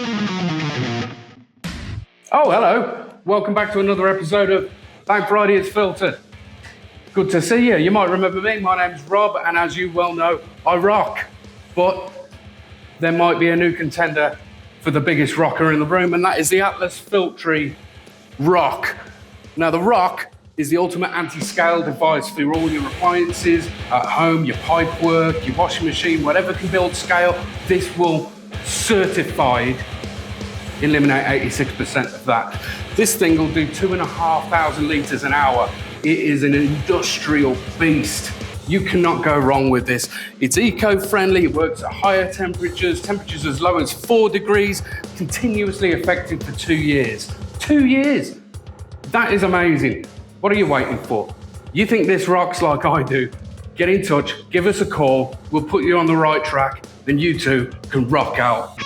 Oh, hello. Welcome back to another episode of Thank Friday It's Filtered. Good to see you. You might remember me. My name's Rob, and as you well know, I rock. But there might be a new contender for the biggest rocker in the room, and that is the Atlas Filtri Rock. Now, the Rock is the ultimate anti-scale device for all your appliances at home, your pipe work, your washing machine, whatever can build scale. This will certified eliminate 86% of that. This thing will do 2,500 litres an hour. It is an industrial beast. You cannot go wrong with this. It's eco-friendly, it works at higher temperatures as low as 4 degrees, continuously effective for 2 years. 2 years! That is amazing. What are you waiting for? You think this rocks like I do? Get in touch, give us a call, we'll put you on the right track, then you too can rock out.